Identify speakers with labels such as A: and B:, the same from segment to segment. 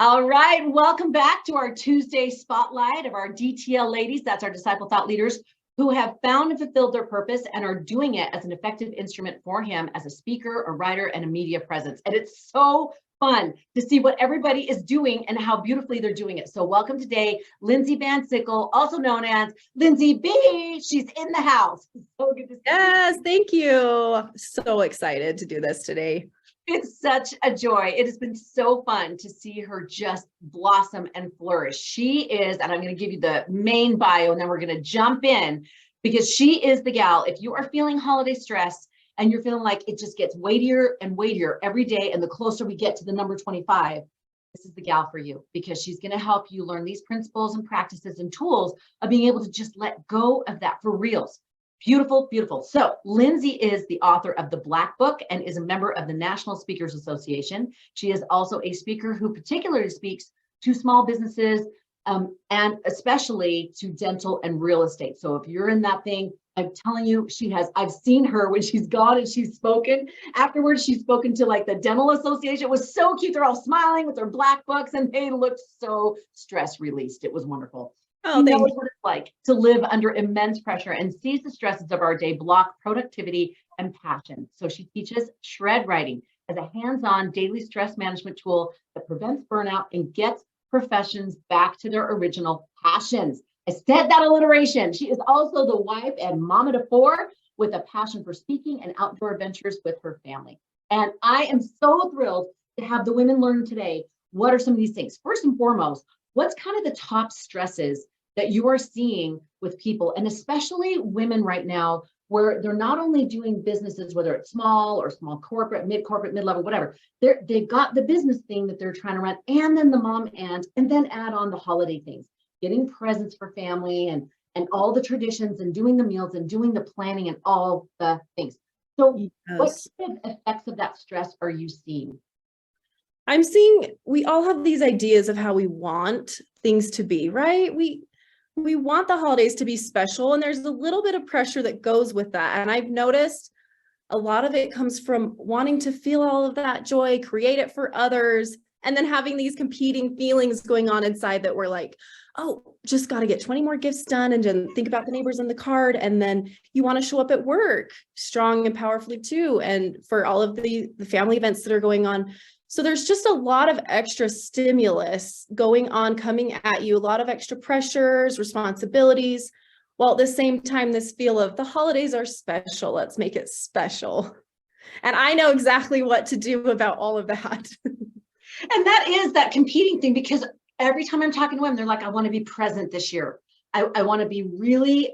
A: All right, welcome back to our Tuesday spotlight of our DTL ladies. That's our disciple thought leaders who have found and fulfilled their purpose and are doing it as an effective instrument for him as a speaker, a writer, and a media presence. And it's so fun to see what everybody is doing and how beautifully they're doing it. So welcome today, Lyndsey V, Sickle, also known as Lyndsey V. She's in the house. So good to see
B: Yes, thank you. So excited to do this today.
A: It's such a joy. It has been so fun to see her just blossom and flourish. She is, and I'm going to give you the main bio, and then we're going to jump in because she is the gal. If you are feeling holiday stress and you're feeling like it just gets weightier and weightier every day, and the closer we get to the number 25, this is the gal for you because she's going to help you learn these principles and practices and tools of being able to just let go of that for reals. Beautiful, beautiful. So Lyndsey is the author of the Black Book and is a member of the National Speakers Association. She is also a speaker who particularly speaks to small businesses and especially to dental and real estate. So if you're in that thing, I'm telling you, I've seen her when she's gone and she's spoken. Afterwards, she's spoken to like the dental association. It was so cute. They're all smiling with their black books and they looked so stress released. It was wonderful. She knows what it's like to live under immense pressure and sees the stresses of our day block productivity and passion. So she teaches shred writing as a hands-on daily stress management tool that prevents burnout and gets professions back to their original passions. I said that alliteration. She is also the wife and mama to four with a passion for speaking and outdoor adventures with her family. And I am so thrilled to have the women learn today what are some of these things. First and foremost, what's kind of the top stresses that you are seeing with people, and especially women right now, where they're not only doing businesses, whether it's small or small corporate, mid-level, whatever, they've got the business thing that they're trying to run, and then the mom and then add on the holiday things, getting presents for family and all the traditions and doing the meals and doing the planning and all the things. So what kind of effects of that stress are you seeing?
B: I'm seeing we all have these ideas of how we want things to be, right? We want the holidays to be special, and there's a little bit of pressure that goes with that. And I've noticed a lot of it comes from wanting to feel all of that joy, create it for others, and then having these competing feelings going on inside that we're like, oh, just got to get 20 more gifts done and then think about the neighbors in the card. And then you want to show up at work strong and powerfully too. And for all of the family events that are going on. So there's just a lot of extra stimulus going on, coming at you, a lot of extra pressures, responsibilities, while at the same time, this feel of the holidays are special. Let's make it special. And I know exactly what to do about all of that.
A: And that is that competing thing, because every time I'm talking to women, they're like, I want to be present this year. I want to be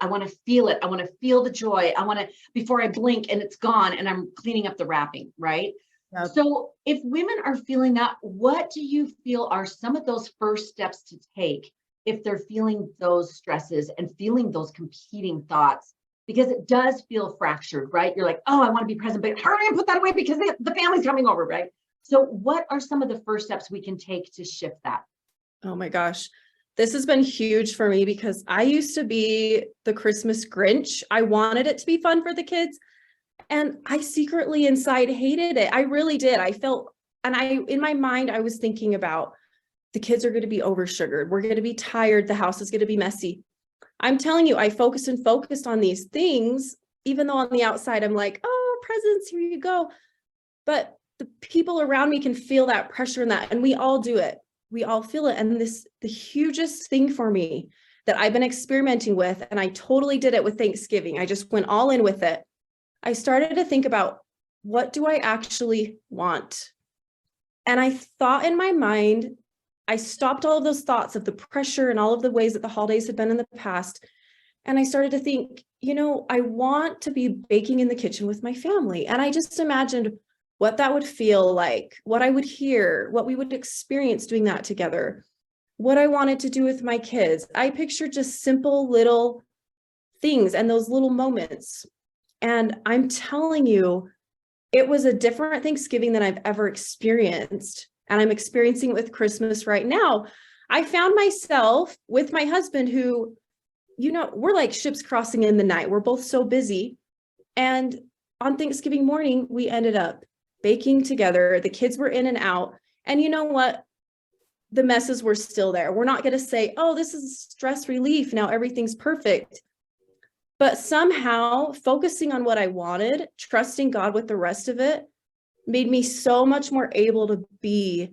A: I want to feel it. I want to feel the joy. I want to, before I blink and it's gone and I'm cleaning up the wrapping, right? Yep. So if women are feeling that, what do you feel are some of those first steps to take if they're feeling those stresses and feeling those competing thoughts? Because it does feel fractured, right? You're like, oh, I want to be present, but hurry and put that away because the family's coming over, right? So what are some of the first steps we can take to shift that?
B: Oh my gosh. This has been huge for me because I used to be the Christmas Grinch. I wanted it to be fun for the kids. And I secretly inside hated it. I really did. I felt, and in my mind, I was thinking about the kids are going to be oversugared. We're going to be tired. The house is going to be messy. I'm telling you, I focused on these things, even though on the outside, I'm like, oh, presents, here you go. But the people around me can feel that pressure and that, and we all do it. We all feel it. And the hugest thing for me that I've been experimenting with, and I totally did it with Thanksgiving. I just went all in with it. I started to think about, what do I actually want? And I thought in my mind, I stopped all of those thoughts of the pressure and all of the ways that the holidays had been in the past. And I started to think, I want to be baking in the kitchen with my family. And I just imagined what that would feel like, what I would hear, what we would experience doing that together, what I wanted to do with my kids. I pictured just simple little things and those little moments. And I'm telling you, it was a different Thanksgiving than I've ever experienced. And I'm experiencing it with Christmas right now. I found myself with my husband who, we're like ships crossing in the night. We're both so busy. And on Thanksgiving morning, we ended up baking together. The kids were in and out. And you know what? the messes were still there. We're not going to say, oh, this is stress relief. Now everything's perfect. But somehow focusing on what I wanted, trusting God with the rest of it, made me so much more able to be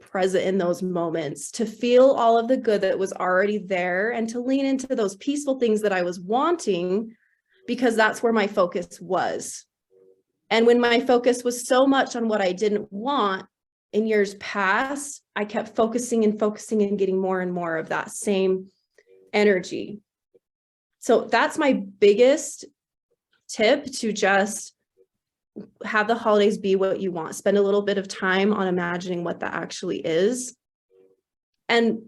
B: present in those moments, to feel all of the good that was already there, and to lean into those peaceful things that I was wanting, because that's where my focus was. And when my focus was so much on what I didn't want in years past, I kept focusing and getting more and more of that same energy. So that's my biggest tip, to just have the holidays be what you want. Spend a little bit of time on imagining what that actually is. And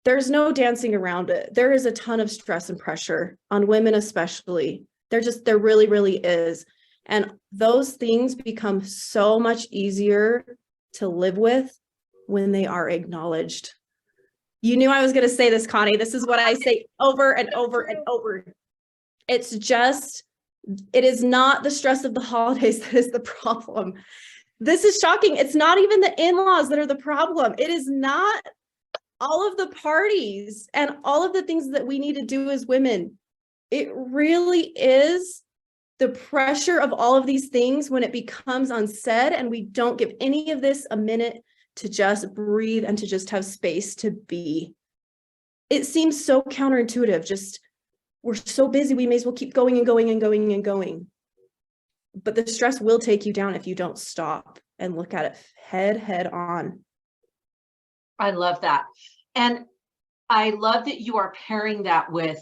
B: there's no dancing around it. There is a ton of stress and pressure on women, especially. There really, really is. And those things become so much easier to live with when they are acknowledged. You knew I was going to say this, Connie. This is what I say over and over and over. It's just, it is not the stress of the holidays that is the problem. This is shocking. It's not even the in-laws that are the problem. It is not all of the parties and all of the things that we need to do as women. It really is the pressure of all of these things when it becomes unsaid, and we don't give any of this a minute to just breathe and to just have space to be. It seems so counterintuitive. Just, we're so busy, we may as well keep going and going and going and going. But the stress will take you down if you don't stop and look at it head on.
A: I love that. And I love that you are pairing that with,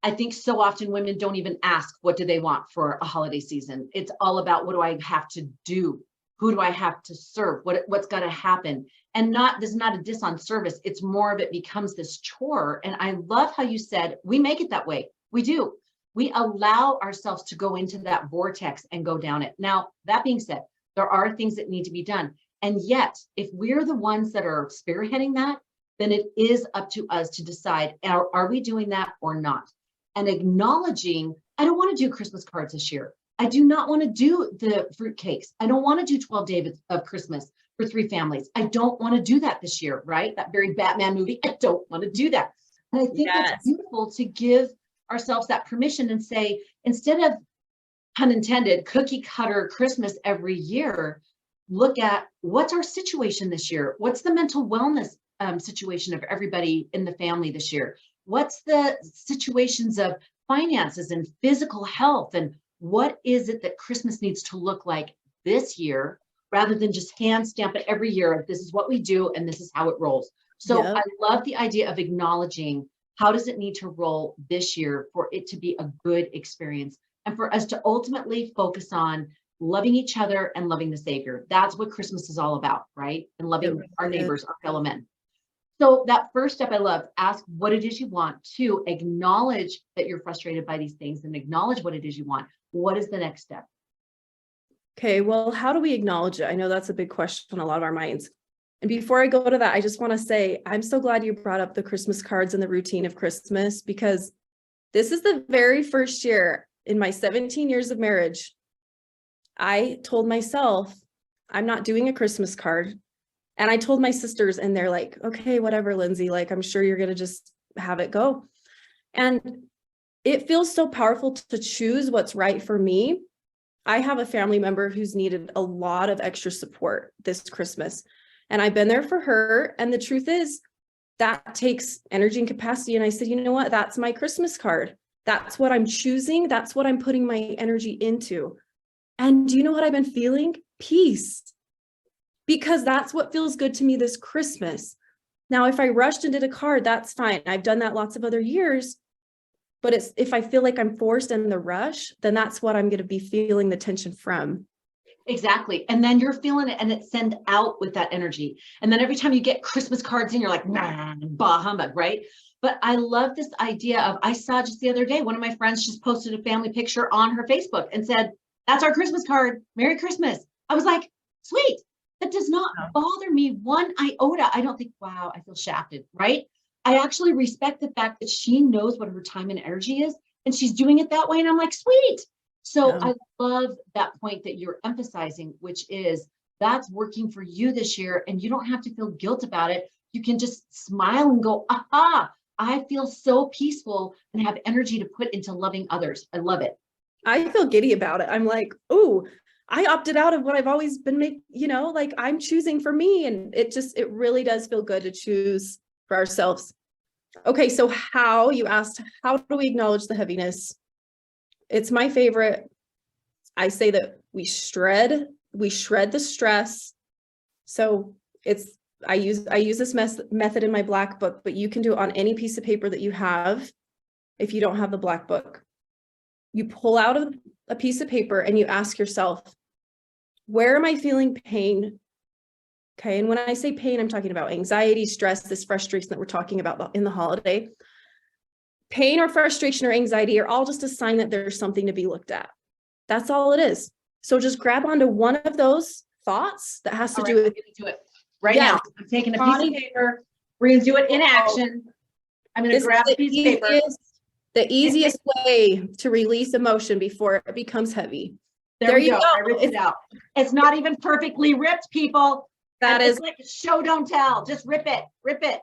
A: I think so often women don't even ask, what do they want for a holiday season? It's all about, what do I have to do? Who do I have to serve? What's got to happen? And this is not a diss on service. It's more of, it becomes this chore. And I love how you said, we make it that way. We do. We allow ourselves to go into that vortex and go down it. Now, that being said, there are things that need to be done. And yet, if we're the ones that are spearheading that, then it is up to us to decide, are we doing that or not? And acknowledging, I don't want to do Christmas cards this year. I do not want to do the fruit cakes. I don't want to do 12 days of Christmas for 3 families. I don't want to do that this year, right? That very Batman movie. I don't want to do that. And I think it's beautiful to give ourselves that permission and say, instead of, pun intended, cookie cutter Christmas every year, look at, what's our situation this year? What's the mental wellness situation of everybody in the family this year? What's the situations of finances and physical health? And what is it that Christmas needs to look like this year, rather than just hand stamp it every year? This is what we do, and this is how it rolls. So I love the idea of acknowledging, how does it need to roll this year for it to be a good experience, and for us to ultimately focus on loving each other and loving the Savior. That's what Christmas is all about, right? And loving our neighbors, our fellow men. So that first step I love, ask what it is you want. 2, acknowledge that you're frustrated by these things and acknowledge what it is you want. What is the next step?
B: Okay, well, how do we acknowledge it? I know that's a big question on a lot of our minds. And before I go to that, I just want to say, I'm so glad you brought up the Christmas cards and the routine of Christmas, because this is the very first year in my 17 years of marriage, I told myself, I'm not doing a Christmas card. And I told my sisters, and they're like, okay, whatever, Lyndsey, like, I'm sure you're going to just have it go. And it feels so powerful to choose what's right for me. I have a family member who's needed a lot of extra support this Christmas, and I've been there for her. And the truth is, that takes energy and capacity. And I said, you know what? That's my Christmas card. That's what I'm choosing. That's what I'm putting my energy into. And do you know what I've been feeling? Peace. Because that's what feels good to me this Christmas. Now, if I rushed and did a card, that's fine. I've done that lots of other years. But if I feel like I'm forced in the rush, then that's what I'm going to be feeling the tension from.
A: Exactly. And then you're feeling it, and it sends out with that energy. And then every time you get Christmas cards in, you're like, nah, bah humbug, right? But I love this idea of, I saw just the other day, one of my friends just posted a family picture on her Facebook and said, that's our Christmas card. Merry Christmas. I was like, sweet. That does not bother me one iota. I don't think, wow, I feel shafted, right? I actually respect the fact that she knows what her time and energy is, and she's doing it that way. And I'm like, sweet. So I love that point that you're emphasizing, which is, that's working for you this year, and you don't have to feel guilt about it. you can just smile and go, aha, I feel so peaceful and have energy to put into loving others. I love it.
B: I feel giddy about it. I'm like, oh, I opted out of what I've always been like I'm choosing for me. And it really does feel good to choose for ourselves. Okay. So you asked, how do we acknowledge the heaviness? It's my favorite. I say that we shred the stress. So I use this method in my black book, but you can do it on any piece of paper that you have. If you don't have the black book, you pull out a piece of paper and you ask yourself, where am I feeling pain? Okay. And when I say pain, I'm talking about anxiety, stress, this frustration that we're talking about in the holiday. Pain or frustration or anxiety are all just a sign that there's something to be looked at. That's all it is. So just grab onto one of those thoughts that has to do with
A: it right now. I'm taking a piece of paper. We're going to do it in action. I'm going to grab a piece of paper.
B: The easiest way to release emotion before it becomes heavy.
A: There you go. I ripped it out. It's not even perfectly ripped, people.
B: That is
A: like show, don't tell. Just rip it.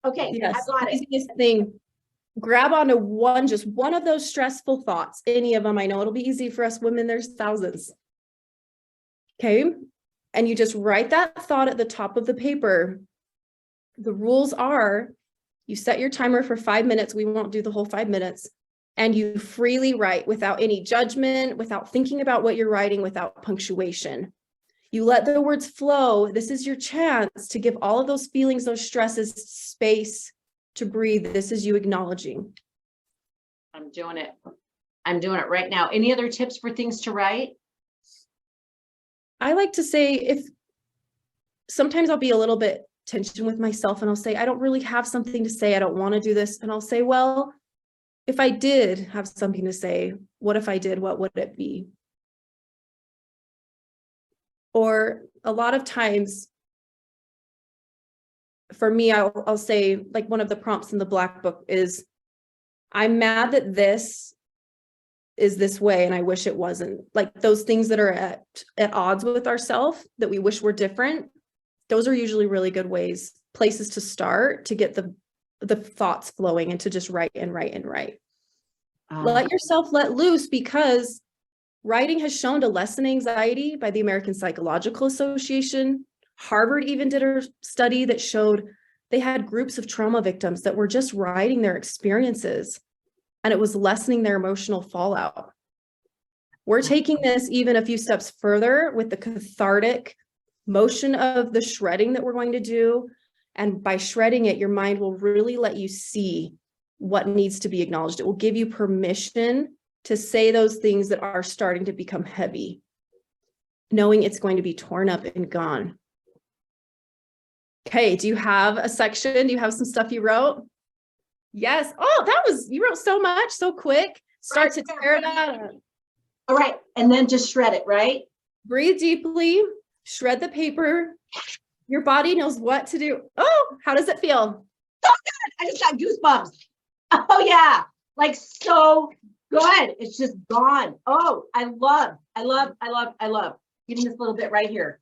A: Okay.
B: Yes,
A: I got it.
B: Easiest thing. Grab onto just one of those stressful thoughts. Any of them. I know it'll be easy for us women. There's thousands. Okay. And you just write that thought at the top of the paper. The rules are you set your timer for 5 minutes. We won't do the whole 5 minutes. And you freely write without any judgment, without thinking about what you're writing, without punctuation. You let the words flow. This is your chance to give all of those feelings, those stresses, space to breathe. This is you acknowledging.
A: I'm doing it right now. Any other tips for things to write?
B: I like to say, if sometimes I'll be a little bit tension with myself and I'll say, I don't really have something to say. I don't want to do this. And I'll say, well, if I did have something to say, what if I did? What would it be? Or a lot of times for me, I'll say, like, one of the prompts in the black book is, I'm mad that this is this way and I wish it wasn't. Like those things that are at odds with ourselves that we wish were different. Those are usually really good places to start to get the thoughts flowing and to just write and write and write. Let yourself let loose, because writing has shown to lessen anxiety by the American Psychological Association. Harvard even did a study that showed they had groups of trauma victims that were just writing their experiences, and it was lessening their emotional fallout. We're taking this even a few steps further with the cathartic motion of the shredding that we're going to do. And by shredding it, your mind will really let you see what needs to be acknowledged. It will give you permission to say those things that are starting to become heavy, knowing it's going to be torn up and gone. Okay, do you have a section? Do you have some stuff you wrote? Yes. Oh, you wrote so much, so quick. Start to tear it out.
A: All right, and then just shred it, right?
B: Breathe deeply, shred the paper. Your body knows what to do. Oh, how does it feel?
A: So good. I just got goosebumps. Oh yeah, like so good. It's just gone. Oh, I love. Even this little bit right here.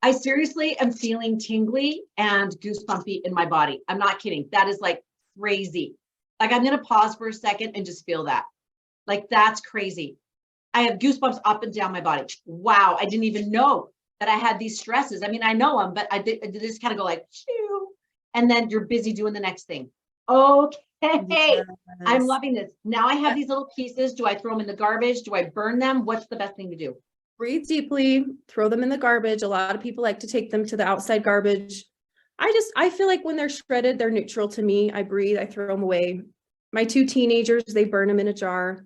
A: I seriously am feeling tingly and goosebumpy in my body. I'm not kidding. That is like crazy. Like I'm going to pause for a second and just feel that. Like that's crazy. I have goosebumps up and down my body. Wow. I didn't even know that I had these stresses. I mean, I know them, but I just kind of go like, shoo, and then you're busy doing the next thing. Okay. Yes. I'm loving this. Now I have these little pieces. Do I throw them in the garbage? Do I burn them? What's the best thing to do?
B: Breathe deeply, throw them in the garbage. A lot of people like to take them to the outside garbage. I feel like when they're shredded, they're neutral to me. I breathe, I throw them away. My 2 teenagers, they burn them in a jar.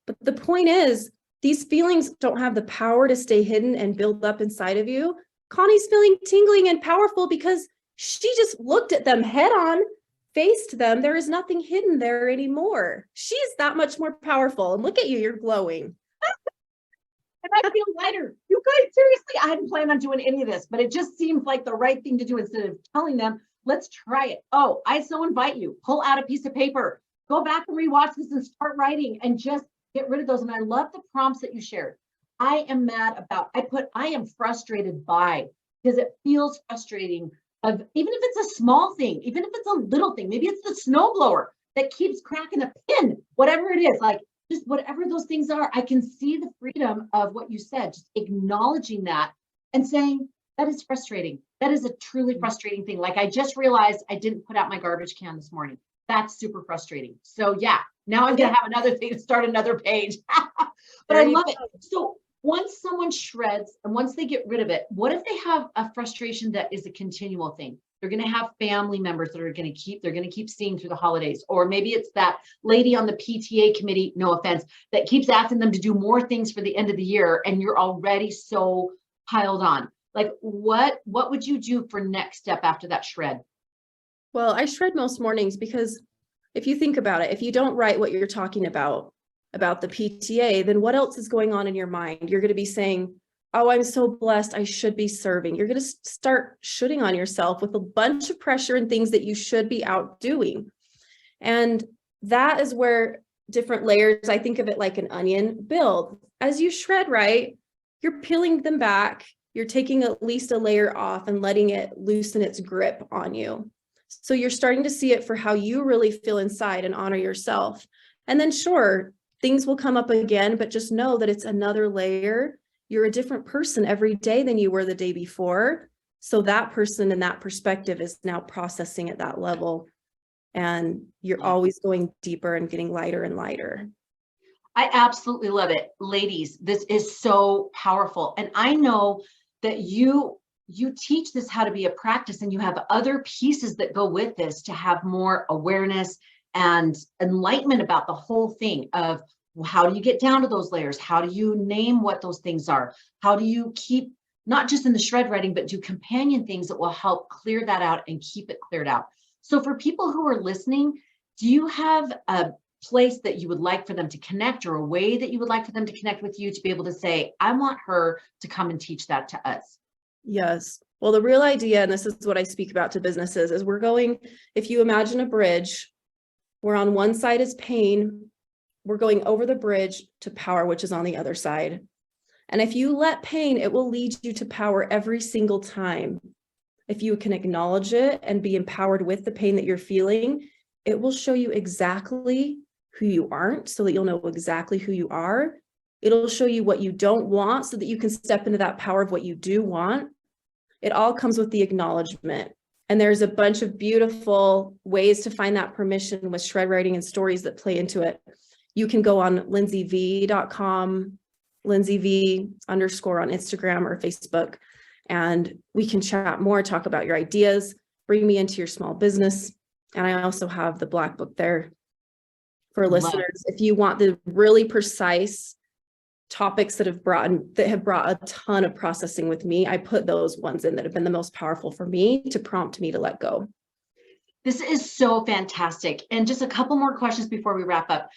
B: But the point is, these feelings don't have the power to stay hidden and build up inside of you. Connie's feeling tingling and powerful because she just looked at them head on, faced them. There is nothing hidden there anymore. She's that much more powerful. And look at you, you're glowing.
A: And I feel lighter. You guys, seriously, I hadn't planned on doing any of this, but it just seems like the right thing to do instead of telling them, let's try it. Oh, I so invite you, pull out a piece of paper, go back and rewatch this and start writing and just get rid of those. And I love the prompts that you shared. I am frustrated by, because it feels frustrating of, even if it's a small thing, even if it's a little thing, maybe it's the snowblower that keeps cracking a pin, whatever it is, like just whatever those things are, I can see the freedom of what you said, just acknowledging that and saying, that is frustrating. That is a truly frustrating thing. Like I just realized I didn't put out my garbage can this morning. That's super frustrating. So yeah, now I'm going to have another thing to start another page. But I love it. So once someone shreds and once they get rid of it, what if they have a frustration that is a continual thing? They're going to have family members that are going to keep seeing through the holidays. Or maybe it's that lady on the PTA committee, no offense, that keeps asking them to do more things for the end of the year. And you're already so piled on. Like what would you do for next step after that shred?
B: Well, I shred most mornings because if you think about it, if you don't write what you're talking about the PTA, then what else is going on in your mind? You're going to be saying, oh, I'm so blessed, I should be serving. You're going to start shooting on yourself with a bunch of pressure and things that you should be out doing. And that is where different layers, I think of it like an onion, build. As you shred, right, you're peeling them back. You're taking at least a layer off and letting it loosen its grip on you. So you're starting to see it for how you really feel inside and honor yourself. And then sure, things will come up again, but just know that it's another layer. You're a different person every day than you were the day before. So that person and that perspective is now processing at that level. And you're always going deeper and getting lighter and lighter.
A: I absolutely love it. Ladies, this is so powerful. And I know that you teach this how to be a practice, and you have other pieces that go with this to have more awareness and enlightenment about the whole thing of how do you get down to those layers? How do you name what those things are? How do you keep, not just in the shred writing, but do companion things that will help clear that out and keep it cleared out. So for people who are listening, do you have a place that you would like for them to connect, or a way that you would like for them to connect with you to be able to say, I want her to come and teach that to us?
B: Yes. Well, the real idea, and this is what I speak about to businesses, is we're going, if you imagine a bridge, where on one side is pain, we're going over the bridge to power, which is on the other side. And if you let pain, it will lead you to power every single time. If you can acknowledge it and be empowered with the pain that you're feeling, it will show you exactly who you aren't, so that you'll know exactly who you are. It'll show you what you don't want, so that you can step into that power of what you do want. It all comes with the acknowledgement. And there's a bunch of beautiful ways to find that permission with shred writing and stories that play into it. You can go on lyndseyv.com, Lyndsey V _ on Instagram or Facebook, and we can chat more, talk about your ideas, bring me into your small business. And I also have the Black Book there for listeners. If you want the really precise topics that have brought a ton of processing with me, I put those ones in that have been the most powerful for me to prompt me to let go.
A: This is so fantastic. And just a couple more questions before we wrap up.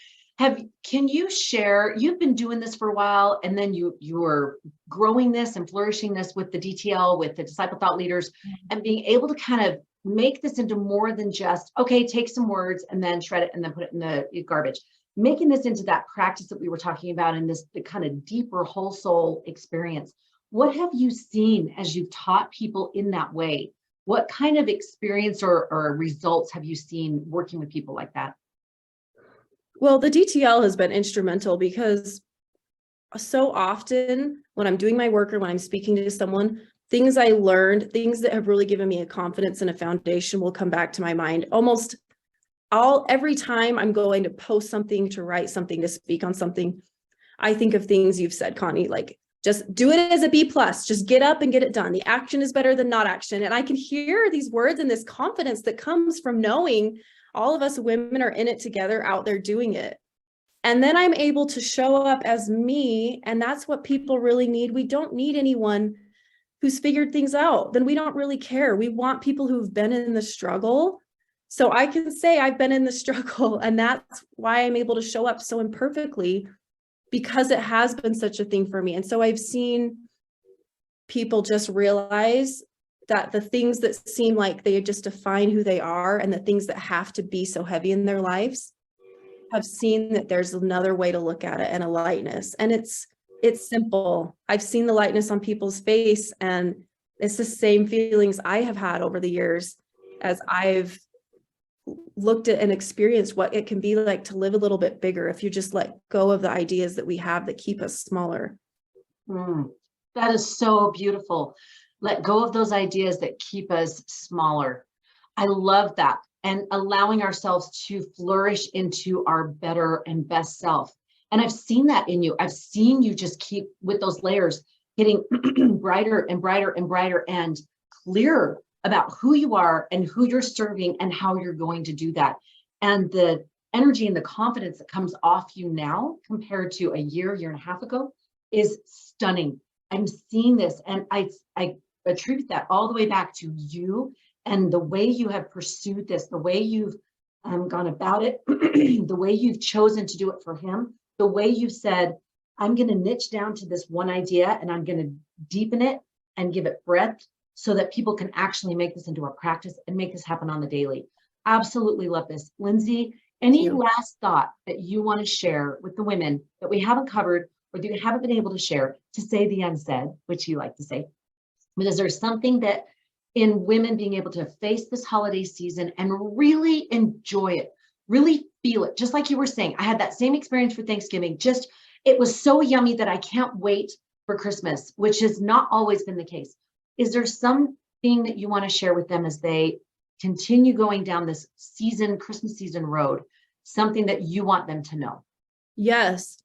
A: Can you share, you've been doing this for a while, and then you're growing this and flourishing this with the DTL, with the Disciple Thought Leaders, and being able to kind of make this into more than just, okay, take some words and then shred it and then put it in the garbage. Making this into that practice that we were talking about, in this the kind of deeper whole soul experience. What have you seen as you've taught people in that way? What kind of experience or results have you seen working with people like that?
B: Well, the DTL has been instrumental, because so often when I'm doing my work or when I'm speaking to someone, things I learned, things that have really given me a confidence and a foundation will come back to my mind almost every time I'm going to post something, to write something, to speak on something. I think of things you've said, Connie, like just do it as a B+, just get up and get it done. The action is better than not action. And I can hear these words and this confidence that comes from knowing all of us women are in it together, out there doing it. And then I'm able to show up as me. And that's what people really need. We don't need anyone who's figured things out. Then we don't really care. We want people who've been in the struggle. So I can say I've been in the struggle, and that's why I'm able to show up so imperfectly, because it has been such a thing for me. And so I've seen people just realize that the things that seem like they just define who they are, and the things that have to be so heavy in their lives, have seen that there's another way to look at it, and a lightness. And it's simple. I've seen the lightness on people's face, and It's the same feelings I have had over the years as I've looked at and experienced what it can be like to live a little bit bigger if you just let go of the ideas that we have that keep us smaller.
A: That is so beautiful. Let go of those ideas that keep us smaller. I love that. And allowing ourselves to flourish into our better and best self. And I've seen that in you. I've seen you just keep with those layers getting brighter and brighter and brighter and clearer about who you are and who you're serving and how you're going to do that. And the energy and the confidence that comes off you now compared to a year and a half ago is stunning. I'm seeing this, and I attribute that all the way back to you and the way you have pursued this, the way you've gone about it, the way you've chosen to do it for him, the way you've said, I'm going to niche down to this one idea and I'm going to deepen it and give it breadth so that people can actually make this into a practice and make this happen on the daily. Absolutely love this. Lyndsey, any last thought that you want to share with the women that we haven't covered or that you haven't been able to share, to say the unsaid, which you like to say? But is there something that in women being able to face this holiday season and really enjoy it, really feel it, just like you were saying, I had that same experience for Thanksgiving, just it was so yummy that I can't wait for Christmas, which has not always been the case. Is there something that you want to share with them as they continue going down this season, Christmas season road, something that you want them to know?
B: Yes.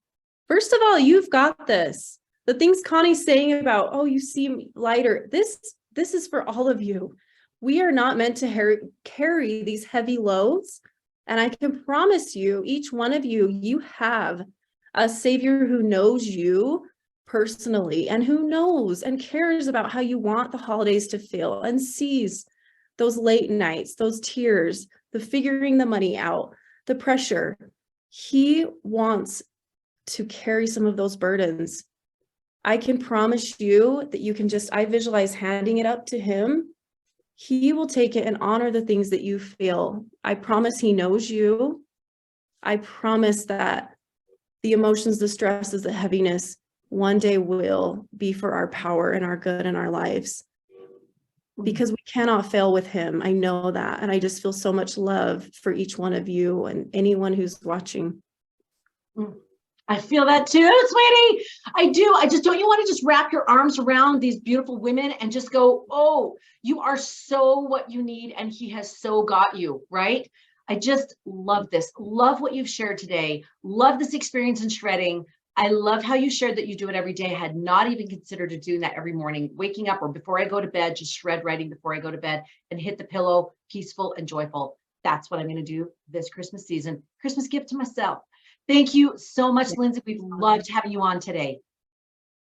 B: First of all, you've got this. The things Connie's saying about, oh, you seem lighter. This is for all of you. We are not meant to carry these heavy loads. And I can promise you, each one of you, you have a savior who knows you personally and who knows and cares about how you want the holidays to feel and sees those late nights, those tears, the figuring the money out, the pressure. He wants to carry some of those burdens. I can promise you that you can I visualize handing it up to him. He will take it and honor the things that you feel. I promise he knows you. I promise that the emotions, the stresses, the heaviness one day will be for our power and our good in our lives, because we cannot fail with him. I know that. And I just feel so much love for each one of you and anyone who's watching.
A: I feel that too, sweetie. I do. Don't you want to just wrap your arms around these beautiful women and just go, oh, you are so what you need. And he has so got you, right? I just love this. Love what you've shared today. Love this experience in shredding. I love how you shared that you do it every day. I had not even considered doing that every morning, waking up or before I go to bed, just shred writing before I go to bed and hit the pillow, peaceful and joyful. That's what I'm going to do this Christmas season. Christmas gift to myself. Thank you so much, Lyndsey. We've loved having you on today.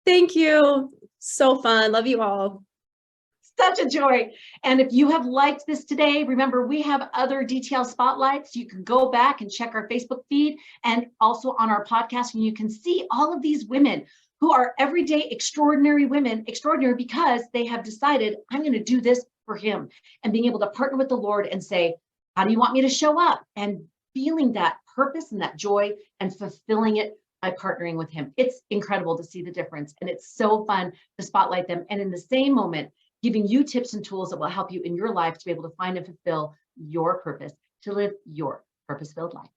B: Thank you. So fun. Love you all.
A: Such a joy. And if you have liked this today, remember we have other detail spotlights. You can go back and check our Facebook feed and also on our podcast, and you can see all of these women who are everyday extraordinary women, extraordinary because they have decided, I'm going to do this for him, and being able to partner with the Lord and say, how do you want me to show up? And feeling that purpose and that joy and fulfilling it by partnering with him. It's incredible to see the difference. And it's so fun to spotlight them. And in the same moment, giving you tips and tools that will help you in your life to be able to find and fulfill your purpose, to live your purpose-filled life.